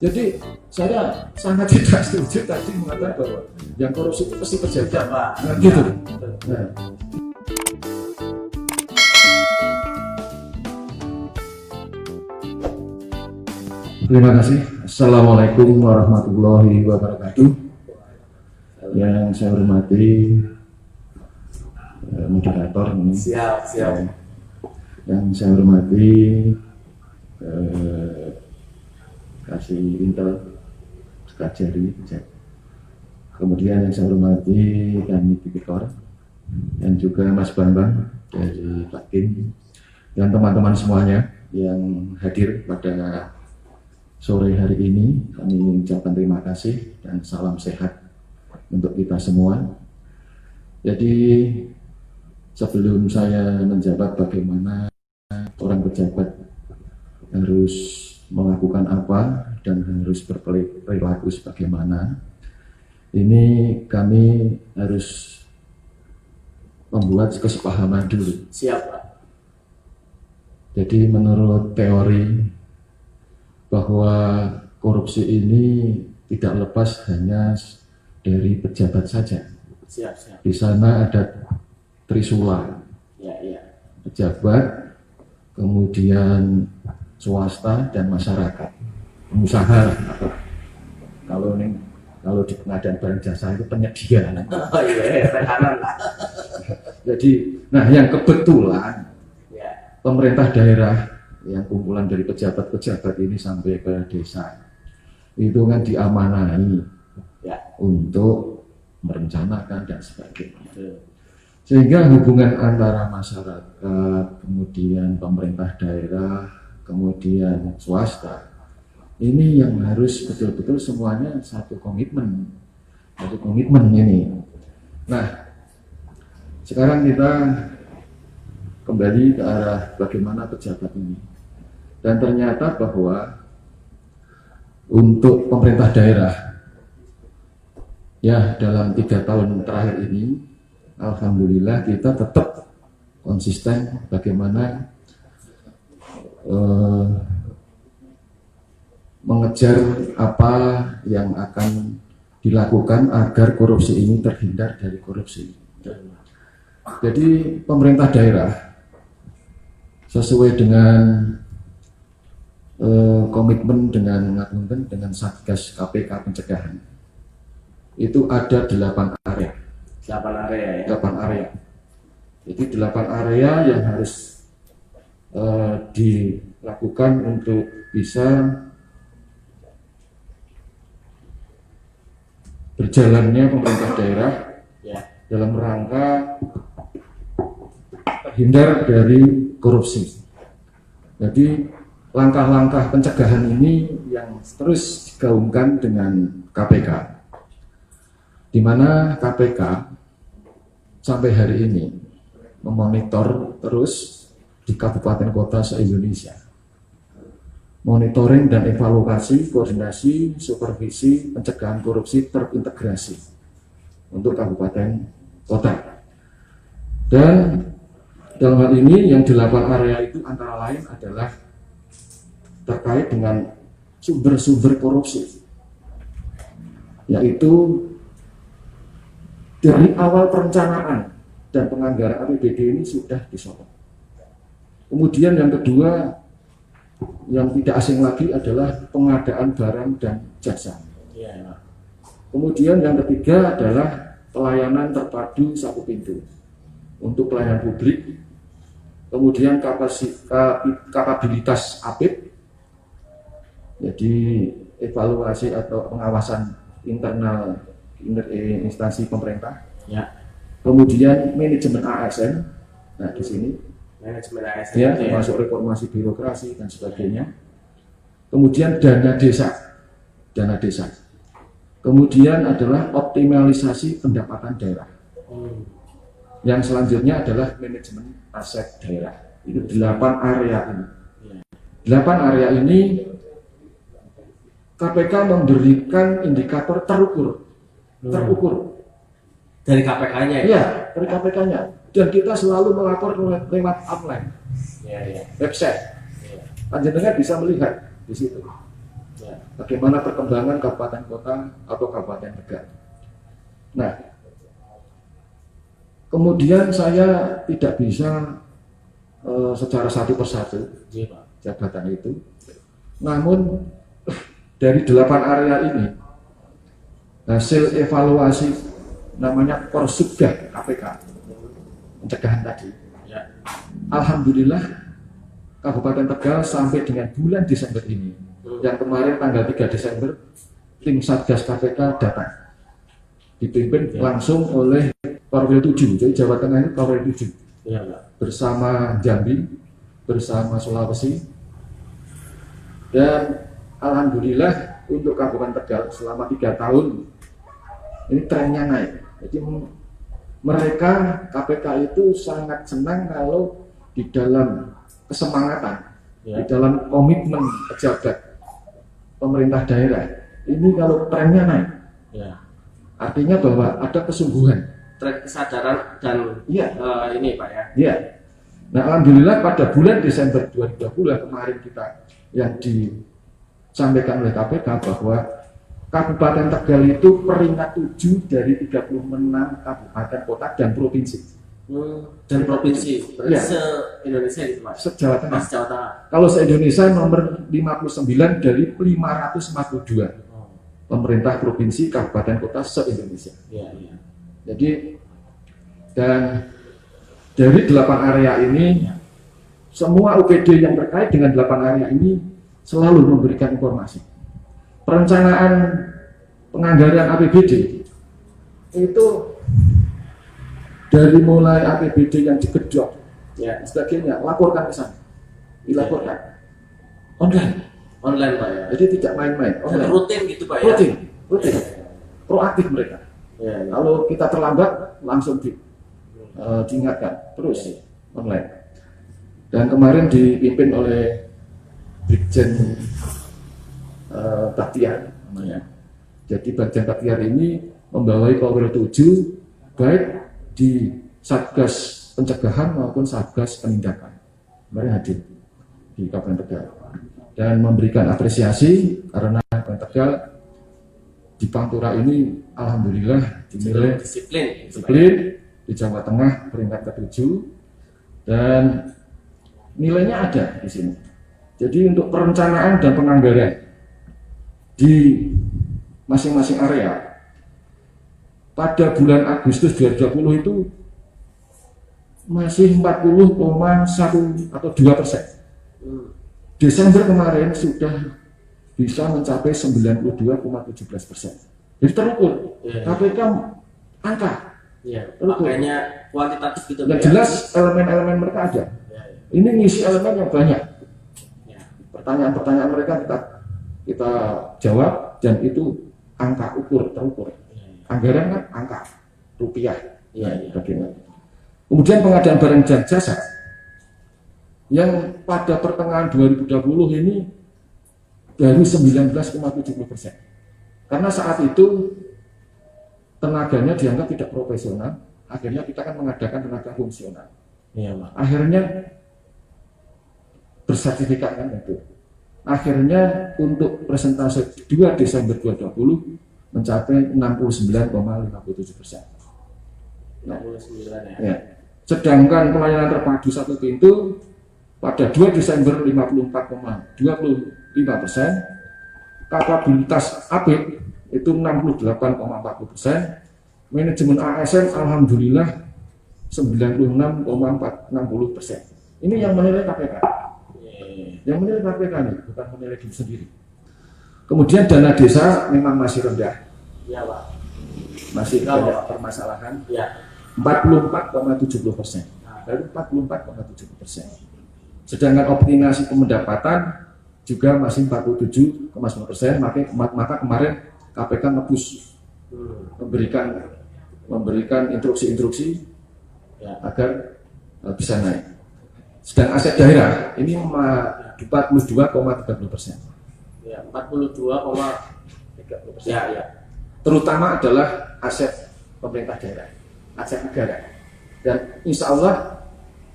Jadi saya sangat tidak setuju tadi mengatakan bahwa yang korupsi itu pasti pejabat, Pak. Nah, gitu. Nah. Terima kasih. Assalamualaikum warahmatullahi wabarakatuh. Yang saya hormati moderator ini. Siap. Yang saya hormati kasih intel Kajari, kemudian yang saya hormati kami Tipikor, dan juga Mas Bambang dari Bakin, dan teman-teman semuanya yang hadir pada sore hari ini. Kami ucapkan terima kasih dan salam sehat untuk kita semua. Jadi sebelum saya menjawab bagaimana orang pejabat harus melakukan apa dan harus berperilaku sebagaimana, ini kami harus membuat kesepahaman dulu. Siap, Pak. Jadi menurut teori bahwa korupsi ini tidak lepas hanya dari pejabat saja. Siap. Di sana ada trisula. Ya. Pejabat, kemudian swasta dan masyarakat, pengusaha. Kalau di pengadaan barang jasa itu penyedia. Oh iya, kanan lah. Jadi, yang kebetulan Ya. pemerintah daerah yang kumpulan dari pejabat-pejabat ini sampai ke desa itu kan diamanai Ya. untuk merencanakan dan sebagainya. Sehingga hubungan antara masyarakat, kemudian pemerintah daerah, kemudian swasta, ini yang harus betul-betul semuanya satu komitmen ini. Nah, sekarang kita kembali ke arah bagaimana pejabat ini. Dan ternyata bahwa untuk pemerintah daerah, ya dalam 3 tahun terakhir ini, alhamdulillah kita tetap konsisten bagaimana mengejar apa yang akan dilakukan agar korupsi ini terhindar dari korupsi. Jadi pemerintah daerah sesuai dengan komitmen dengan Satgas KPK pencegahan, itu ada 8 area. 8 area ya. 8 area. Jadi 8 area yang harus dilakukan untuk bisa berjalannya pemerintah daerah dalam rangka terhindar dari korupsi. Jadi langkah-langkah pencegahan ini yang terus digaungkan dengan KPK, di mana KPK sampai hari ini memonitor terus di kabupaten kota se-Indonesia, monitoring dan evaluasi, koordinasi, supervisi, pencegahan korupsi terintegrasi untuk kabupaten kota. Dan dalam hal ini yang 8 area itu antara lain adalah terkait dengan sumber-sumber korupsi, yaitu dari awal perencanaan dan penganggaran APBD ini sudah disorot. Kemudian yang kedua, yang tidak asing lagi adalah pengadaan barang dan jasa. Kemudian yang ketiga adalah pelayanan terpadu satu pintu untuk pelayanan publik. Kemudian kapabilitas APIP, jadi evaluasi atau pengawasan internal instansi pemerintah. Ya. Kemudian manajemen ASN. Nah, di sini Manajemen ASN ya, termasuk reformasi birokrasi dan sebagainya. Kemudian dana desa. Kemudian adalah optimalisasi pendapatan daerah. Yang selanjutnya adalah manajemen aset daerah. Itu 8 area ini. 8 area ini KPK memberikan indikator terukur dari KPK-nya ya? Iya, dari KPK-nya. Dan kita selalu melapor lewat online, website. Panjenengan bisa melihat di situ. Ya. Bagaimana perkembangan kabupaten kota atau kabupaten Tegal. Nah, kemudian saya tidak bisa secara satu persatu Iya, Pak. jabatan itu. Namun dari 8 area ini hasil evaluasi namanya Korsubgah KPK pencegahan tadi. Ya. Alhamdulillah Kabupaten Tegal sampai dengan bulan Desember ini, yang kemarin tanggal 3 Desember tim Satgas KPK datang dipimpin langsung oleh Korwil 7, jadi Jawa Tengah itu Korwil 7 Iya, Pak. bersama Jambi, bersama Sulawesi. Dan alhamdulillah untuk Kabupaten Tegal selama 3 tahun ini trennya naik. Jadi mereka KPK itu sangat senang kalau di dalam kesemangatan, di dalam komitmen pejabat pemerintah daerah ini kalau trennya naik, artinya bahwa ada kesungguhan, Tren kesadaran dan ini Pak ya. Iya. Nah, alhamdulillah pada bulan Desember 2020 kemarin kita yang disampaikan oleh KPK bahwa Kabupaten Tegal itu peringkat 7 dari 36 kabupaten kota dan provinsi. Dan provinsi, berarti Ya. se-Indonesia gitu Pak? Se-Jawa Tengah. Jawa Tengah. Kalau se-Indonesia nomor 59 dari 542 pemerintah provinsi, kabupaten kota se-Indonesia. Iya, iya. Jadi, dan dari 8 area ini, semua UPD yang terkait dengan 8 area ini selalu memberikan informasi. Perencanaan penganggaran APBD itu dari mulai APBD yang digedok, sebagainya, laporkan ke sana, dilaporkan online Pak ya. Jadi tidak main-main, Dan rutin gitu Pak ya. rutin, proaktif mereka. Ya. Kalau kita terlambat langsung diingatkan terus online. Dan kemarin dipimpin oleh Brigjen Batiar namanya. Jadi Brigjen Batiar ini membawai Korwil 7 baik di Satgas pencegahan maupun Satgas penindakan. Kemarin hadir di Kabupaten Tegal dan memberikan apresiasi karena Kabupaten Tegal di Pantura ini alhamdulillah dinilai disiplin di Jawa Tengah peringkat ke-7 dan nilainya ada di sini. Jadi untuk perencanaan dan penganggaran di masing-masing area pada bulan Agustus 2020 itu masih 40,1 atau 2%. Desember kemarin sudah bisa mencapai 92,17%. Jadi terukur. KPK angka. Makanya kuantitatif gitu. Yang jelas elemen-elemen mereka ada. Ini ngisi elemen yang banyak. Pertanyaan-pertanyaan mereka kita jawab dan itu angka terukur. Anggaran kan angka rupiah. Bagaimana? Kemudian pengadaan barang dan jasa yang pada pertengahan 2020 ini baru 19,70%. Karena saat itu tenaganya dianggap tidak profesional, akhirnya kita kan mengadakan tenaga fungsional. Akhirnya bersertifikat kan itu. Akhirnya untuk persentase 2 Desember 2020 mencapai 69,57%. 69 ya. Sedangkan pelayanan terpadu satu pintu pada 2 Desember 54,25%, kapabilitas APIK itu 68,40%, manajemen ASN alhamdulillah 96,60%. Ini yang menilai KPK. Yang menilai KPK nih, bukan menilai diri sendiri. Kemudian dana desa memang masih rendah. Ya Pak. Masih banyak permasalahan. 44,70%. Baru 44,70%. Sedangkan optimasi pendapatan juga masih 47,9%. Maka kemarin KPK ngebus memberikan instruksi-instruksi agar bisa naik. Sedang aset daerah ini 42,30%. 42,30%. Ya. Terutama adalah aset pemerintah daerah, aset negara. Dan insya Allah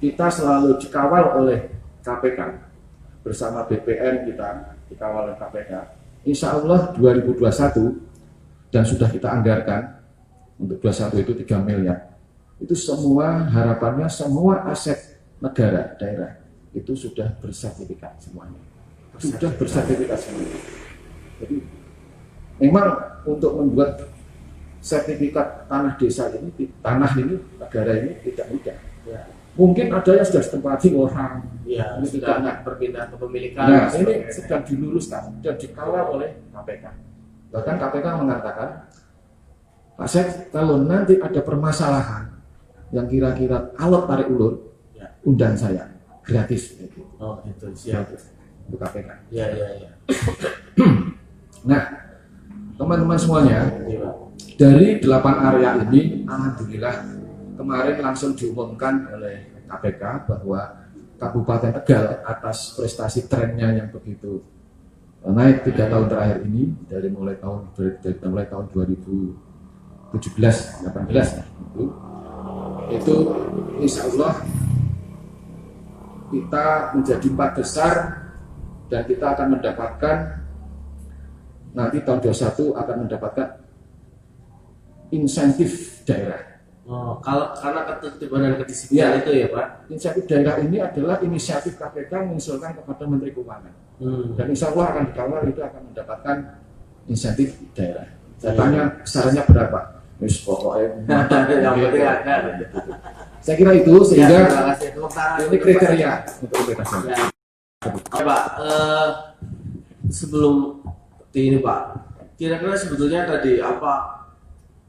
kita selalu dikawal oleh KPK bersama BPN kita dikawal oleh KPK insya Allah 2021 dan sudah kita anggarkan untuk 21 itu 3 miliar. Itu semua harapannya semua aset negara daerah itu sudah bersertifikat semuanya. Sudah bersertifikat semuanya. Jadi memang untuk membuat sertifikat tanah desa ini, tanah ini, negara ini tidak mudah. Ya. Mungkin ada yang sudah ditempati orang, ya, ini sudah tidak berpindah ke pemilikan. Nah, ini sedang diluruskan dan dikawal oleh KPK. Bahkan KPK mengatakan, Pak Sek, kalau nanti ada permasalahan yang kira-kira alot tarik ulur, ya, undang saya gratis. Oh, itu siap. Itu KPK. Ya. Nah, teman-teman semuanya, ya, dari 8 area ini, alhamdulillah kemarin langsung diumumkan oleh KPK bahwa Kabupaten Tegal atas prestasi trennya yang begitu naik 3 tahun terakhir ini dari mulai tahun 2017-18 itu insya Allah kita menjadi 4 besar dan kita akan mendapatkan nanti tahun 2021 akan mendapatkan insentif daerah. Oh, karena ketertiban dan kedisiplinan itu ya Pak? Insentif daerah ini adalah inisiatif KPK mengusulkan kepada Menteri Keuangan. Dan insya Allah akan dikawal itu akan mendapatkan insentif daerah. Saya tanya besarannya berapa? Wis pokoknya saya kira itu sehingga ini kriteria untuk implementasi. Pak, sebelum ini Pak, kira-kira sebetulnya tadi apa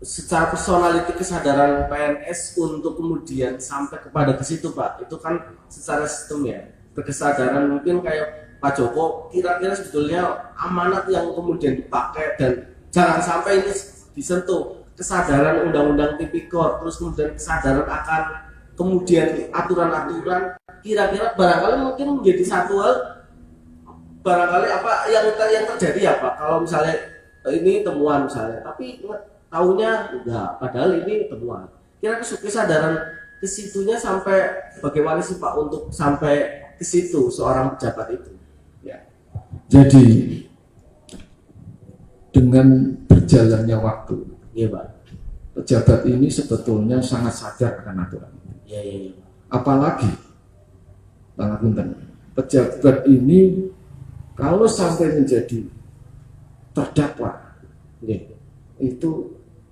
secara personality kesadaran PNS untuk kemudian sampai kepada ke situ Pak, itu kan secara sistem ya, berkesadaran mungkin kayak Pak Joko, kira-kira sebetulnya amanat yang kemudian dipakai dan jangan sampai ini disentuh kesadaran undang-undang tipikor, terus kemudian kesadaran akan kemudian aturan-aturan, kira-kira barangkali mungkin menjadi satu hal, barangkali apa yang terjadi ya Pak, kalau misalnya ini temuan misalnya, tapi tahunya enggak, padahal ini temuan. Kira-kira kesadaran ke situnya sampai bagaimana sih Pak untuk sampai ke situ seorang pejabat itu? Ya. Jadi dengan berjalannya waktu, iya Pak, pejabat ini sebetulnya sangat sadar akan aturan. Iya. Apalagi, Bang Apunten, pejabat ini kalau sampai menjadi terdakwa, itu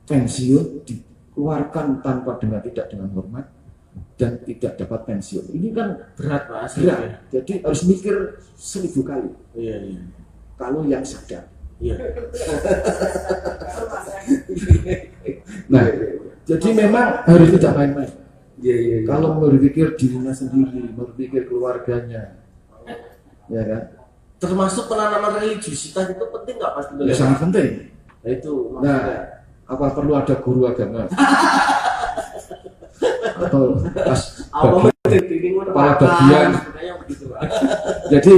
pensiun dikeluarkan tidak dengan hormat dan tidak dapat pensiun. Ini kan berat Pak, berat. Jadi harus mikir 1000 kali. Iya. Kalau yang sadar. Iya. Nah, jadi memang harus tidak main-main. Iya. Kalau berpikir dirinya sendiri, berpikir keluarganya, ya kan? Termasuk penanaman religiusitas itu penting nggak Pak? Ya, sangat penting. Nah, itu maksudnya. Nah, apa perlu ada guru agama? Atau kepala bagian? Jadi,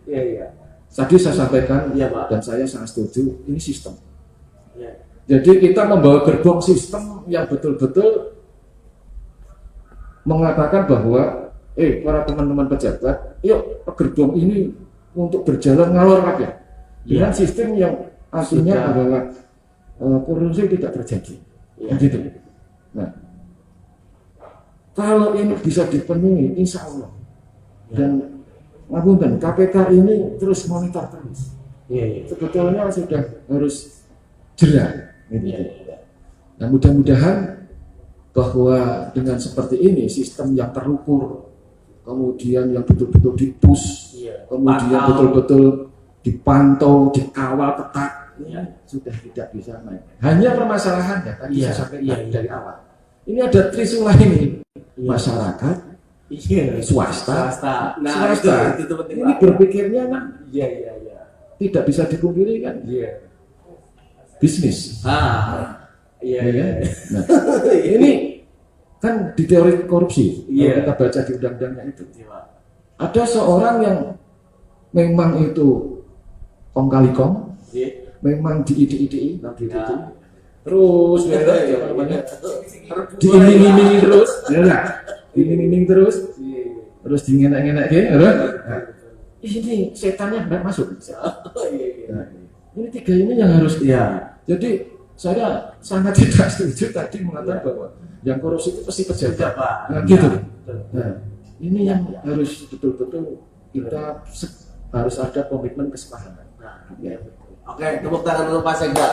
iya. tadi saya sampaikan, ya, Pak, dan saya sangat setuju, ini sistem. Ya. Jadi kita membawa gerbong sistem yang betul-betul mengatakan bahwa, para teman-teman pejabat, yuk gerbong ini untuk berjalan ngalor aja. Dengan sistem yang artinya adalah korupsi tidak terjadi. Gitu. Nah, kalau ini bisa dipenuhi, insya Allah. Dan ngapunten, KPK ini terus monitor terus. Sebetulnya sudah harus jelas. Nah, mudah-mudahan bahwa dengan seperti ini, sistem yang terukur, kemudian yang betul-betul dipus, kemudian betul-betul dipantau, dikawal ketat, sudah tidak bisa main. Hanya permasalahannya tadi saya sampaikan dari awal. Ini ada trisula ini, masyarakat, swasta. Nah, swasta. Itu penting, ini berpikirnya kan, tidak bisa dipungkiri kan, bisnis. Nah, ini kan di teori korupsi, kalau kita baca di undang-undangnya itu, ada seorang yang memang itu kong kali kong, memang diide-idei, terus diiming-imingi terus, diiming-imingi terus dingenek-ngenek gitu. Ini setannya nggak masuk. Nah, Ini tiga ini yang harus. Iya. Jadi saya sangat tidak setuju tadi mengatakan bahwa yang korupsi itu pasti Tidak, pejabat. Pak. Nah, gitu. Iya, betul. Nah, ini yang harus betul-betul kita harus ada komitmen kesepahaman. Nah, Ya. oke, tepuk tangan untuk Pak Sekda.